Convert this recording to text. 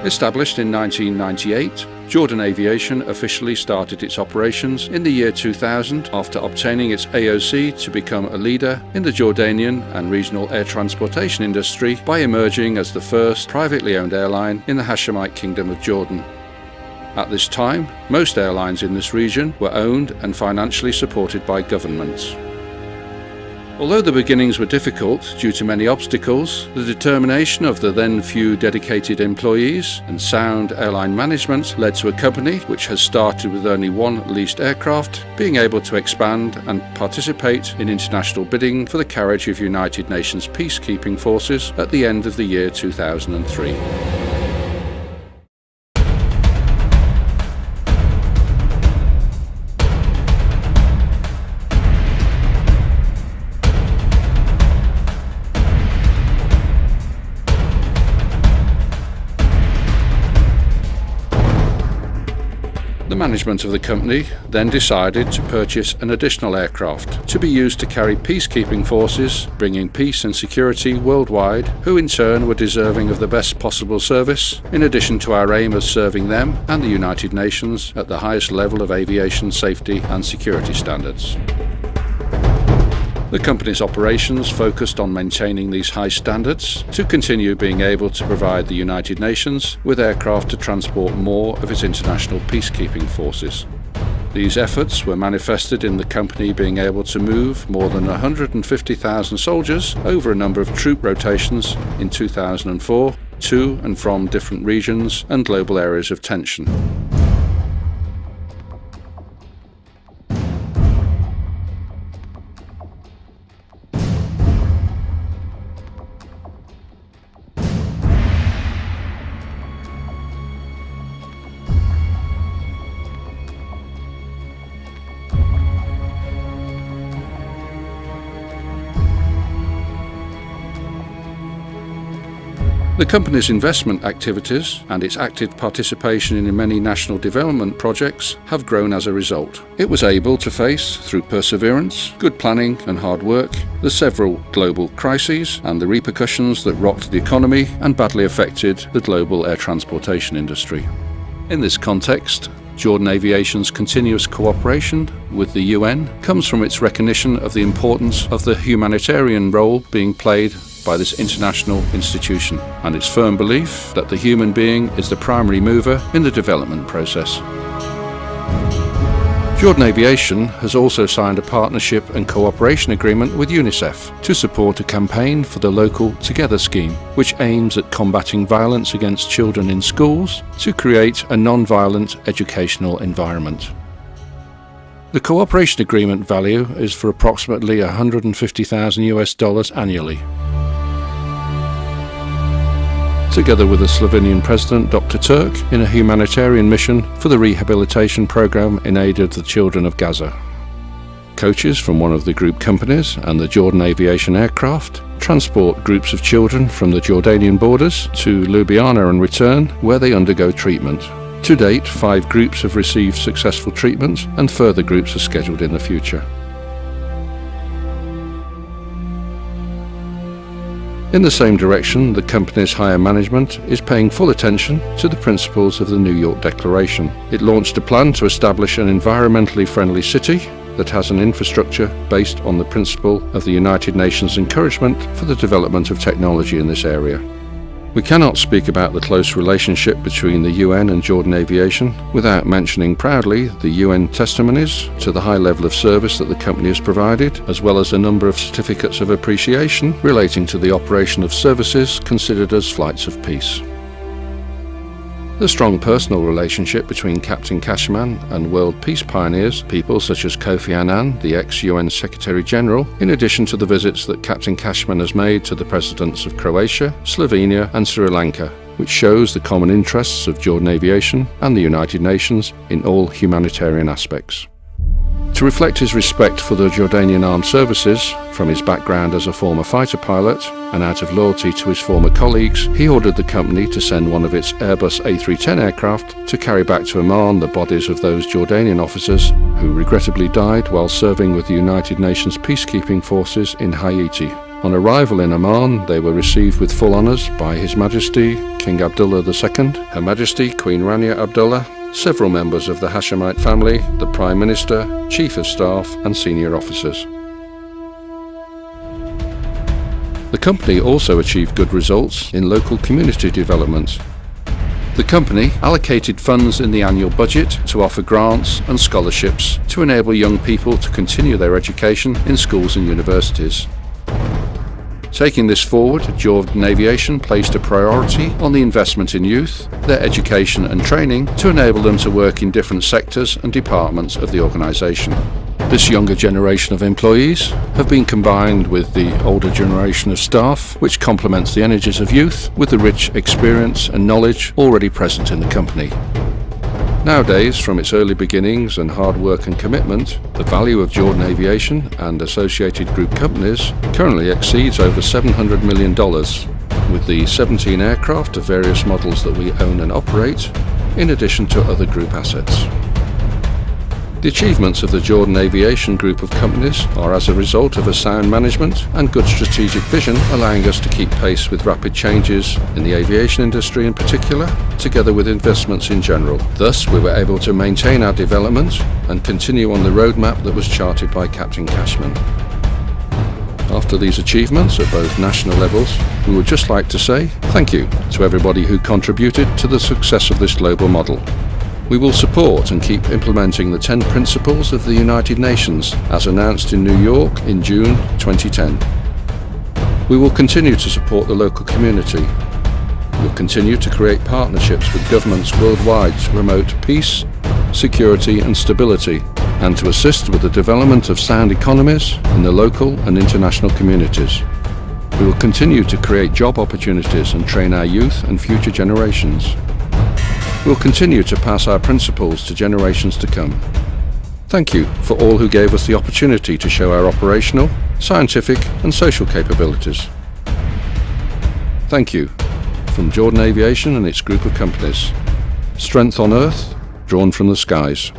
Established in 1998, Jordan Aviation officially started its operations in the year 2000 after obtaining its AOC to become a leader in the Jordanian and regional air transportation industry by emerging as the first privately owned airline in the Hashemite Kingdom of Jordan. At this time, most airlines in this region were owned and financially supported by governments. Although the beginnings were difficult due to many obstacles, the determination of the then few dedicated employees and sound airline management led to a company which has started with only one leased aircraft, being able to expand and participate in international bidding for the carriage of United Nations peacekeeping forces at the end of the year 2003. The management of the company then decided to purchase an additional aircraft to be used to carry peacekeeping forces, bringing peace and security worldwide, who in turn were deserving of the best possible service, in addition to our aim of serving them and the United Nations at the highest level of aviation safety and security standards. The company's operations focused on maintaining these high standards to continue being able to provide the United Nations with aircraft to transport more of its international peacekeeping forces. These efforts were manifested in the company being able to move more than 150,000 soldiers over a number of troop rotations in 2004 to and from different regions and global areas of tension. The company's investment activities and its active participation in many national development projects have grown as a result. It was able to face, through perseverance, good planning and hard work, the several global crises and the repercussions that rocked the economy and badly affected the global air transportation industry. In this context, Jordan Aviation's continuous cooperation with the UN comes from its recognition of the importance of the humanitarian role being played by this international institution and its firm belief that the human being is the primary mover in the development process. Jordan Aviation has also signed a partnership and cooperation agreement with UNICEF to support a campaign for the local Together scheme, which aims at combating violence against children in schools to create a non-violent educational environment. The cooperation agreement value is for approximately $150,000 annually. Together with the Slovenian President Dr. Turk in a humanitarian mission for the rehabilitation program in aid of the children of Gaza. Coaches from one of the group companies and the Jordan Aviation aircraft transport groups of children from the Jordanian borders to Ljubljana and return, where they undergo treatment. To date, 5 groups have received successful treatment and further groups are scheduled in the future. In the same direction, the company's higher management is paying full attention to the principles of the New York Declaration. It launched a plan to establish an environmentally friendly city that has an infrastructure based on the principle of the United Nations encouragement for the development of technology in this area. We cannot speak about the close relationship between the UN and Jordan Aviation without mentioning proudly the UN testimonies to the high level of service that the company has provided, as well as a number of certificates of appreciation relating to the operation of services considered as flights of peace. The strong personal relationship between Captain Cashman and world peace pioneers, people such as Kofi Annan, the ex-UN Secretary-General, in addition to the visits that Captain Cashman has made to the presidents of Croatia, Slovenia and Sri Lanka, which shows the common interests of Jordan Aviation and the United Nations in all humanitarian aspects. To reflect his respect for the Jordanian armed services, from his background as a former fighter pilot and out of loyalty to his former colleagues, he ordered the company to send one of its Airbus A310 aircraft to carry back to Amman the bodies of those Jordanian officers who regrettably died while serving with the United Nations peacekeeping forces in Haiti. On arrival in Amman, they were received with full honours by His Majesty King Abdullah II, Her Majesty Queen Rania Abdullah, several members of the Hashemite family, the Prime Minister, Chief of Staff and senior officers. The company also achieved good results in local community development. The company allocated funds in the annual budget to offer grants and scholarships to enable young people to continue their education in schools and universities. Taking this forward, Jordan Aviation placed a priority on the investment in youth, their education and training to enable them to work in different sectors and departments of the organisation. This younger generation of employees have been combined with the older generation of staff, which complements the energies of youth with the rich experience and knowledge already present in the company. Nowadays, from its early beginnings and hard work and commitment, the value of Jordan Aviation and associated group companies currently exceeds over $700 million, with the 17 aircraft of various models that we own and operate, in addition to other group assets. The achievements of the Jordan Aviation group of companies are as a result of a sound management and good strategic vision, allowing us to keep pace with rapid changes in the aviation industry in particular, together with investments in general. Thus, we were able to maintain our development and continue on the roadmap that was charted by Captain Cashman. After these achievements at both national levels, we would just like to say thank you to everybody who contributed to the success of this global model. We will support and keep implementing the 10 principles of the United Nations as announced in New York in June 2010. We will continue to support the local community. We will continue to create partnerships with governments worldwide to promote peace, security and stability, and to assist with the development of sound economies in the local and international communities. We will continue to create job opportunities and train our youth and future generations. We'll continue to pass our principles to generations to come. Thank you for all who gave us the opportunity to show our operational, scientific and social capabilities. Thank you from Jordan Aviation and its group of companies. Strength on earth, drawn from the skies.